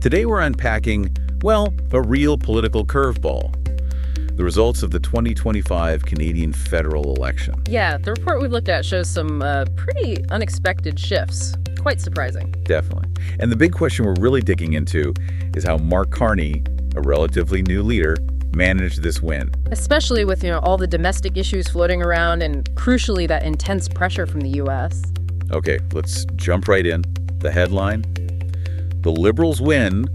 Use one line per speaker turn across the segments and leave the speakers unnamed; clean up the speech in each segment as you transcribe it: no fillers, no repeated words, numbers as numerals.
Today we're unpacking, well, a real political curveball. The results of the 2025 Canadian federal election.
Yeah, the report we've looked at shows some pretty unexpected shifts. Quite surprising.
Definitely. And the big question we're really digging into is how Mark Carney, a relatively new leader, managed this win.
Especially with, all the domestic issues floating around and, crucially, that intense pressure from the U.S.
Okay, let's jump right in. The headline: the Liberals win,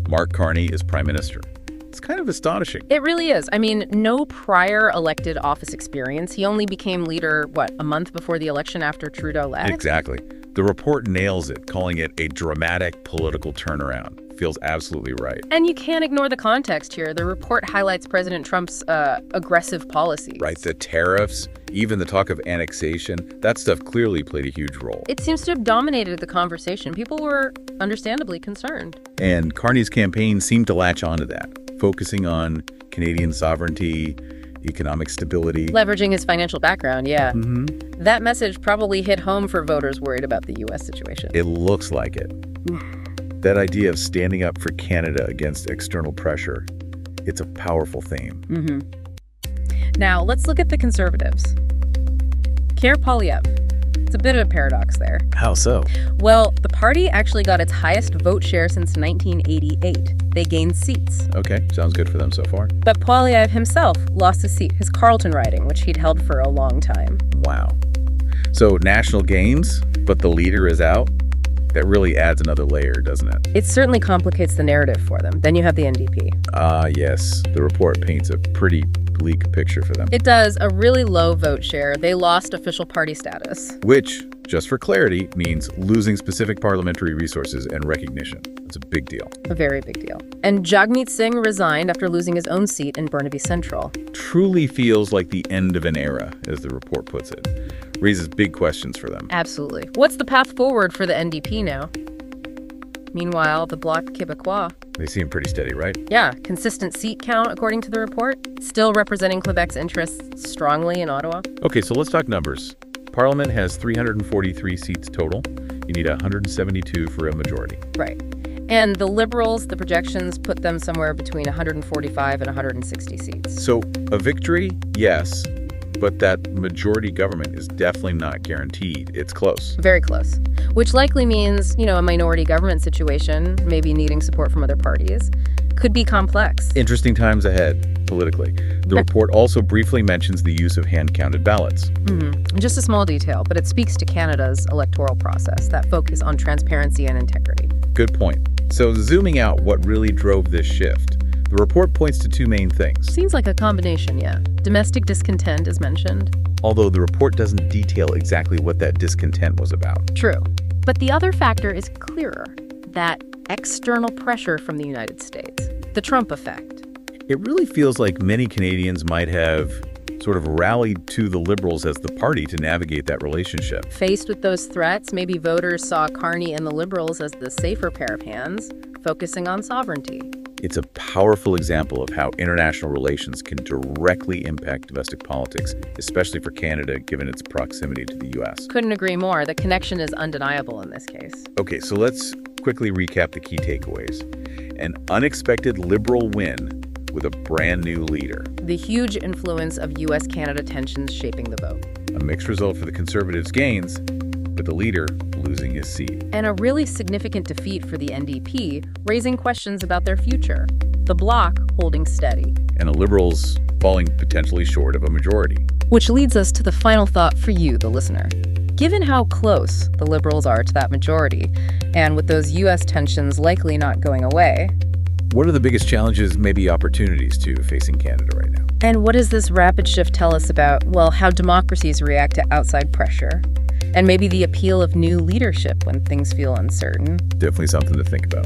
Mark Carney is Prime Minister. It's kind of astonishing.
It really is. I mean, no prior elected office experience. He only became leader, a month before the election after Trudeau left?
Exactly. The report nails it, calling it a dramatic political turnaround. Feels absolutely right.
And you can't ignore the context here. The report highlights President Trump's aggressive policies.
Right, the tariffs, even the talk of annexation, that stuff clearly played a huge role.
It seems to have dominated the conversation. People were understandably concerned. And
Carney's campaign seemed to latch onto that, focusing on Canadian sovereignty, economic stability.
Leveraging his financial background, yeah.
Mm-hmm.
That message probably hit home for voters worried about the U.S. situation.
It looks like it. That idea of standing up for Canada against external pressure, it's a powerful theme.
Mm-hmm. Now, let's look at the Conservatives. Pierre Poilievre. It's a bit of a paradox there.
How so?
Well, the party actually got its highest vote share since 1988. They gained seats.
Okay, sounds good for them so far.
But Poilievre himself lost a seat, his Carleton riding, which he'd held for a long time.
Wow. So national gains, but the leader is out? That really adds another layer, doesn't it?
It certainly complicates the narrative for them. Then you have the NDP.
Yes. The report paints a pretty bleak picture for them.
It does. A really low vote share. They lost official party status.
Which, just for clarity, means losing specific parliamentary resources and recognition. It's a big deal.
A very big deal. And Jagmeet Singh resigned after losing his own seat in Burnaby Central.
Truly feels like the end of an era, as the report puts it. Raises big questions for them.
Absolutely. What's the path forward for the NDP now? Meanwhile, the Bloc Québécois.
They seem pretty steady, right?
Yeah, consistent seat count, according to the report. Still representing Quebec's interests strongly in Ottawa.
Okay, so let's talk numbers. Parliament has 343 seats total. You need 172 for a majority.
Right. And the Liberals, the projections put them somewhere between 145 and 160 seats.
So a victory, yes. But that majority government is definitely not guaranteed. It's close.
Very close. Which likely means, a minority government situation, maybe needing support from other parties, could be complex.
Interesting times ahead, politically. The report also briefly mentions the use of hand-counted ballots.
Just a small detail, but it speaks to Canada's electoral process, that focus on transparency and integrity.
Good point. So zooming out, what really drove this shift? The report points to two main things.
Seems like a combination, yeah. Domestic discontent is mentioned.
Although the report doesn't detail exactly what that discontent was about.
True. But the other factor is clearer. That external pressure from the United States. The Trump effect.
It really feels like many Canadians might have sort of rallied to the Liberals as the party to navigate that relationship.
Faced with those threats, maybe voters saw Carney and the Liberals as the safer pair of hands, focusing on sovereignty.
It's a powerful example of how international relations can directly impact domestic politics, especially for Canada, given its proximity to the U.S.
Couldn't agree more. The connection is undeniable in this case.
Okay, so let's quickly recap the key takeaways. An unexpected Liberal win with a brand new leader.
The huge influence of U.S.-Canada tensions shaping the vote.
A mixed result for the Conservatives' gains, with the leader losing his seat.
And a really significant defeat for the NDP, raising questions about their future. The Bloc holding steady.
And the Liberals falling potentially short of a majority.
Which leads us to the final thought for you, the listener. Given how close the Liberals are to that majority, and with those U.S. tensions likely not going away,
what are the biggest challenges, maybe opportunities, too, facing Canada right now?
And what does this rapid shift tell us about, how democracies react to outside pressure? And maybe the appeal of new leadership when things feel uncertain?
Definitely something to think about.